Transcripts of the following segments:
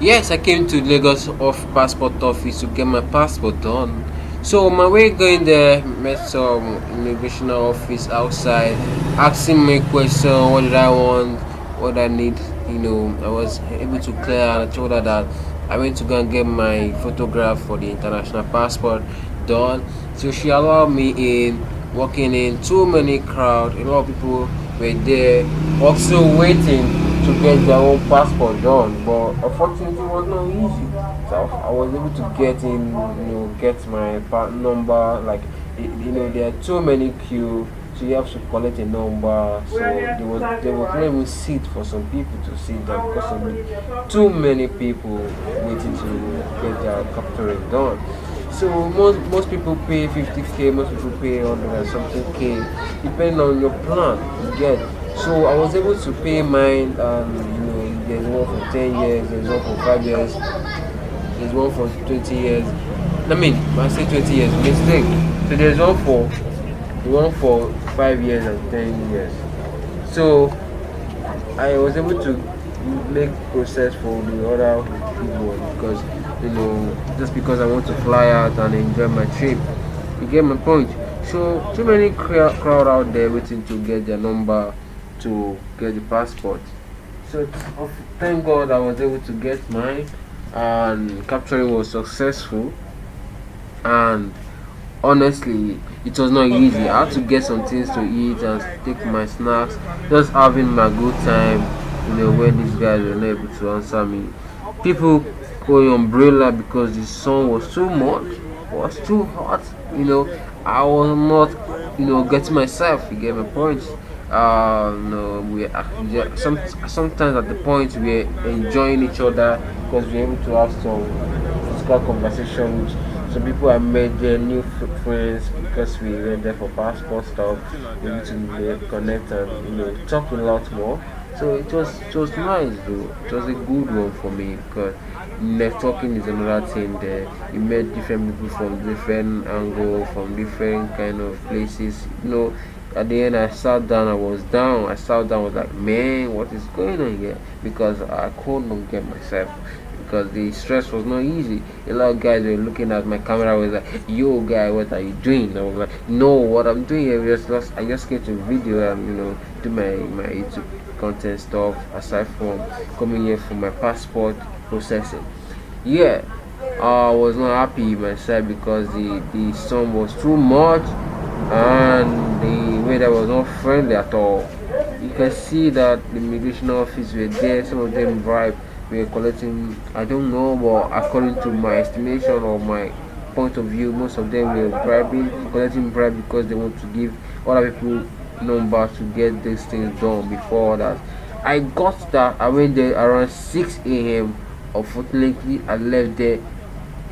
Yes, I came to Lagos off passport office to get my passport done. So on my way going there, met some immigration office outside, asking me question, what did I want, what I need. I was able to clear and I told her that I went to go and get my photograph for the international passport done. So she allowed me in, walking in, too many crowd, a lot of people were there, also waiting to get their own passport done. But unfortunately, it was not easy. So I was able to get in, get my number. Like, there are too many queue, so you have to collect a number. So there was not even seat for some people to sit down because of too many people waiting to get their capturing done. So most people pay 50k, most people pay 100 and something k, depending on your plan you get. So I was able to pay mine, and there's one for 10 years, there's one for 5 years, there's one for 20 years. I mean, I say 20 years, mistake. So there's one for 5 years and 10 years. So I was able to make process for the other big one because just because I want to fly out and enjoy my trip. You get my point. So too many crowd out there waiting to get their number to get the passport. So thank God I was able to get mine, and capturing was successful. And honestly, it was not easy. I had to get some things to eat and take my snacks, just having my good time. When these guys were not able to answer me, people going umbrella because the sun was too much, was too hot. I was not, getting myself. You get my point. No, yeah, sometimes at the point we're enjoying each other because we're able to have some physical conversation. Some people I made their new friends because we went there for passport stuff. We need to connect and talk a lot more. So it was nice though. It was a good one for me because networking is another thing there. You met different people from different angle, from different kind of places. At the end I sat down, I was down. I sat down, I was like, man, what is going on here? Because I could not get myself, because the stress was not easy. A lot of guys were looking at my camera. I was like, yo guy, what are you doing? I was like, no, what I'm doing here I just came to video and do my YouTube content stuff aside from coming here for my passport processing. Yeah, I was not happy myself because the sun was too much and the weather was not friendly at all. You can see that the immigration office were there. Some of them were collecting. I don't know, but according to my estimation or my point of view, most of them were collecting bribe because they want to give other people number to get these things done before that. I got that. I went there around 6 a.m. Unfortunately, I left there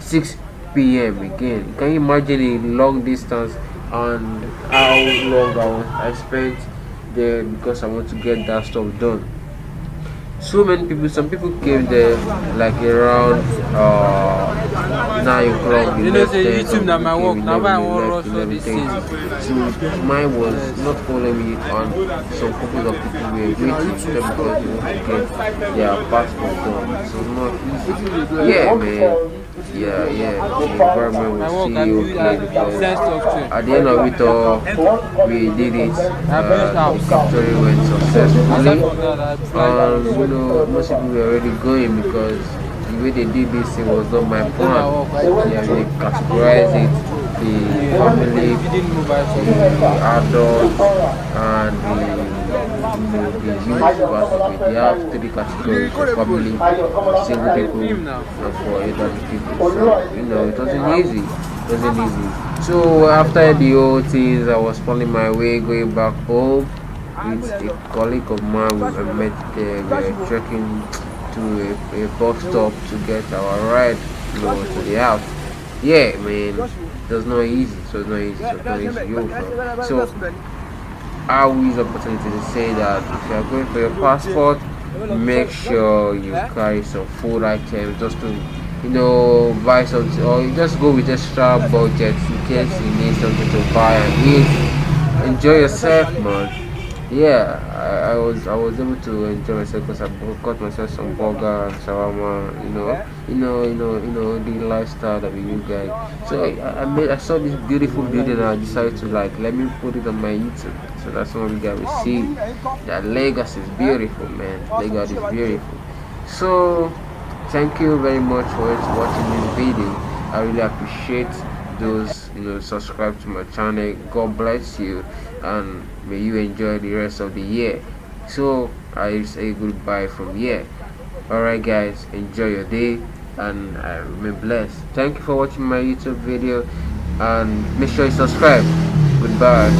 6 p.m. again. Can you imagine a long distance and how long I spent there because I want to get that stuff done? So many people, some people came there like around 9 o'clock, they You know, left say 10, YouTube some now people my work. came Now why 11, I they want left rush all these 11:30. things. So mine was not following me, and some couple of people were waiting just because they want to get their passport done. So not easy. Yeah, man. Yeah. The environment My was work, I still build okay because sense software. at the end of it all, we did it. I built The house. capturing went Aside successfully. from that, I fly. Most people were already going because the way they did this thing was not my I do my plan. work. I Yeah, they categorized it, the family, feeding mobile the phone. adults, and the youth versus they have three categories for family, for single people, Film now. and for elderly people. So it wasn't easy. It wasn't easy. So after the whole things, I was planning my way going back home with a colleague of mine. We met there. We were trekking to a bus stop to get our ride, to the house. Yeah, man, it was not easy. So it's not easy. So it's not easy. So I will use the opportunity to say that if you are going for your passport, make sure you carry some food items just to buy something, or you just go with extra budget in case you need something to buy and eat. Enjoy yourself, man. yeah, I was able to enjoy myself because I got myself some burger and shawarma. The lifestyle that we you guys. So I saw this beautiful building and I decided to like let me put it on my YouTube. So that's what you guys will see. That Lagos is beautiful, man. Lagos is beautiful. So thank you very much for watching this video. I really appreciate those subscribe to my channel. God bless you and may you enjoy the rest of the year. So I say goodbye from here. Alright guys, enjoy your day and remain blessed. Thank you for watching my YouTube video and make sure you subscribe. Goodbye.